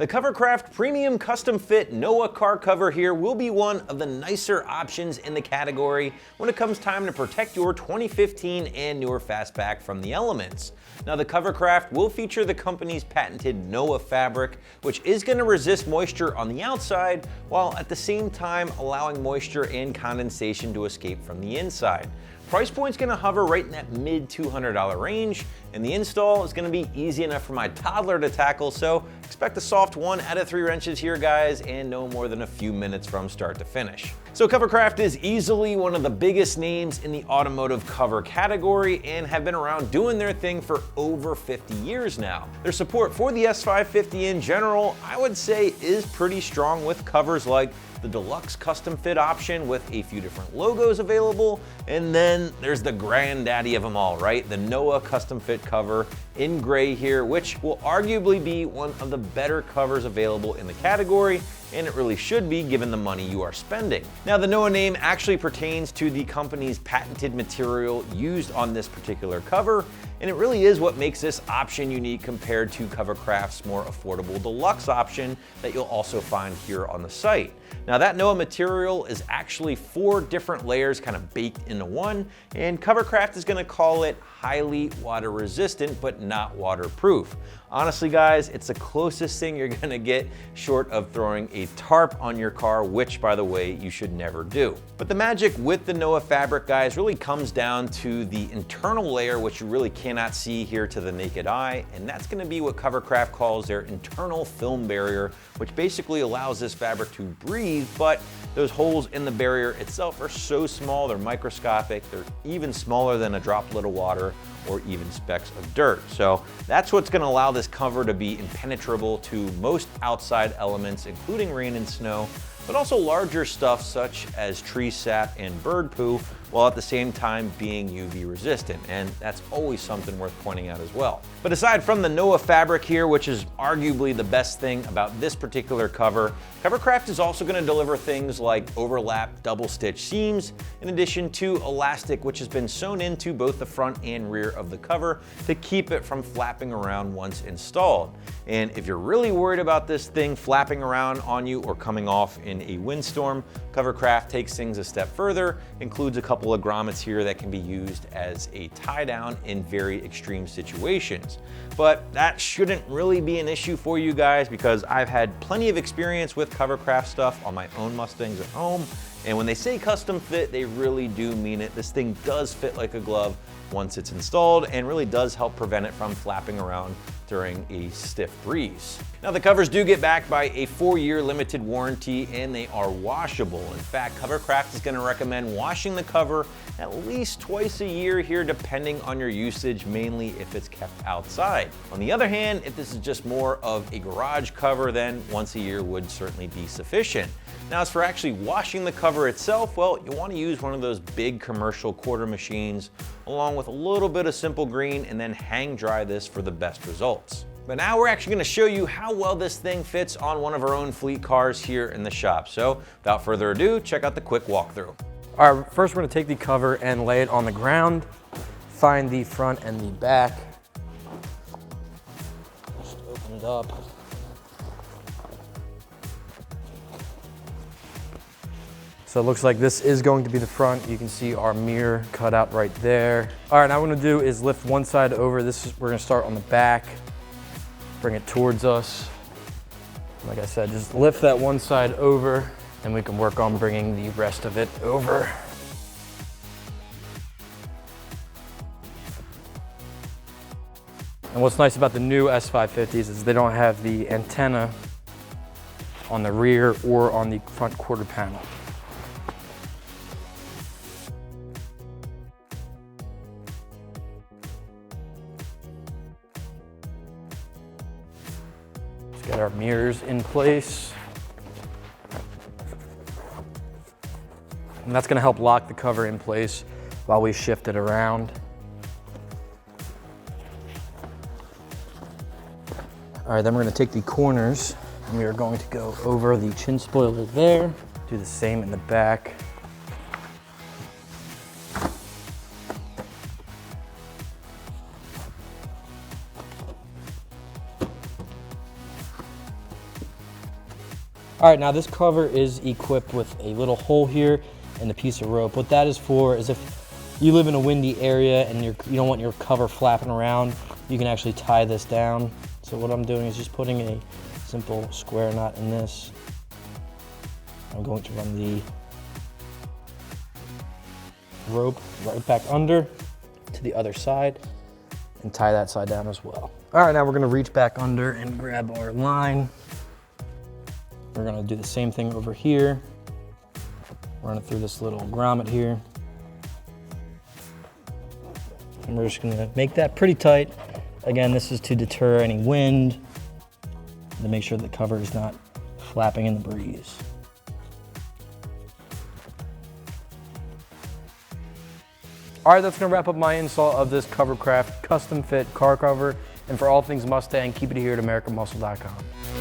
The Covercraft Premium Custom Fit Noah car cover here will be one of the nicer options in the category when it comes time to protect your 2015 and newer fastback from the elements. Now the Covercraft will feature the company's patented Noah fabric, which is going to resist moisture on the outside while at the same time allowing moisture and condensation to escape from the inside. Price point's gonna hover right in that mid $200 range, and the install is gonna be easy enough for my toddler to tackle, so expect a soft 1 out of 3 wrenches here, guys, and no more than a few minutes from start to finish. So Covercraft is easily one of the biggest names in the automotive cover category and have been around doing their thing for over 50 years now. Their support for the S550 in general, I would say, is pretty strong with covers like the Deluxe Custom Fit option with a few different logos available, and then there's the granddaddy of them all, right? The Noah Custom Fit cover in gray here, which will arguably be one of the better covers available in the category, and it really should be given the money you are spending. Now the Noah name actually pertains to the company's patented material used on this particular cover, and it really is what makes this option unique compared to Covercraft's more affordable Deluxe option that you'll also find here on the site. Now that Noah material is actually 4 different layers kind of baked into one, and Covercraft is gonna call it highly water resistant but not waterproof. Honestly guys, it's the closest thing you're gonna get short of throwing a tarp on your car, which by the way, you should never do. But the magic with the Noah fabric, guys, really comes down to the internal layer, which you really cannot see here to the naked eye, and that's gonna be what Covercraft calls their internal film barrier, which basically allows this fabric to breathe, but those holes in the barrier itself are so small, they're microscopic, they're even smaller than a droplet of water or even specks of dirt. So that's what's gonna allow this cover to be impenetrable to most outside elements, including rain and snow, but also larger stuff such as tree sap and bird poo, while at the same time being UV resistant, and that's always something worth pointing out as well. But aside from the Noah fabric here, which is arguably the best thing about this particular cover, Covercraft is also gonna deliver things like overlap double stitch seams, in addition to elastic, which has been sewn into both the front and rear of the cover to keep it from flapping around once installed. And if you're really worried about this thing flapping around on you or coming off in a windstorm, Covercraft takes things a step further, includes a couple of grommets here that can be used as a tie down in very extreme situations. But that shouldn't really be an issue for you guys because I've had plenty of experience with Covercraft stuff on my own Mustangs at home, and when they say custom fit, they really do mean it. This thing does fit like a glove once it's installed and really does help prevent it from flapping around during a stiff breeze. Now the covers do get backed by a 4-year limited warranty and they are washable. In fact, Covercraft is gonna recommend washing the cover at least twice a year here depending on your usage, mainly if it's kept outside. On the other hand, if this is just more of a garage cover, then once a year would certainly be sufficient. Now, as for actually washing the cover itself, well, you want to use one of those big commercial quarter machines along with a little bit of simple green and then hang dry this for the best results. But now we're actually going to show you how well this thing fits on one of our own fleet cars here in the shop. So without further ado, check out the quick walkthrough. All right, first we're going to take the cover and lay it on the ground, find the front and the back. Just open it up. So it looks like this is going to be the front. You can see our mirror cut out right there. All right, now what I'm gonna do is lift one side over. We're gonna start on the back, bring it towards us. Like I said, just lift that one side over and we can work on bringing the rest of it over. And what's nice about the new S550s is they don't have the antenna on the rear or on the front quarter panel. Get our mirrors in place. And that's gonna help lock the cover in place while we shift it around. All right, then we're gonna take the corners and we are going to go over the chin spoiler there. Do the same in the back. All right, now this cover is equipped with a little hole here and a piece of rope. What that is for is if you live in a windy area and you don't want your cover flapping around, you can actually tie this down. So what I'm doing is just putting a simple square knot in this. I'm going to run the rope right back under to the other side and tie that side down as well. All right, now we're gonna reach back under and grab our line. We're gonna do the same thing over here. Run it through this little grommet here. And we're just gonna make that pretty tight. Again, this is to deter any wind, to make sure the cover is not flapping in the breeze. All right, that's gonna wrap up my install of this Covercraft custom fit car cover. And for all things Mustang, keep it here at AmericanMuscle.com.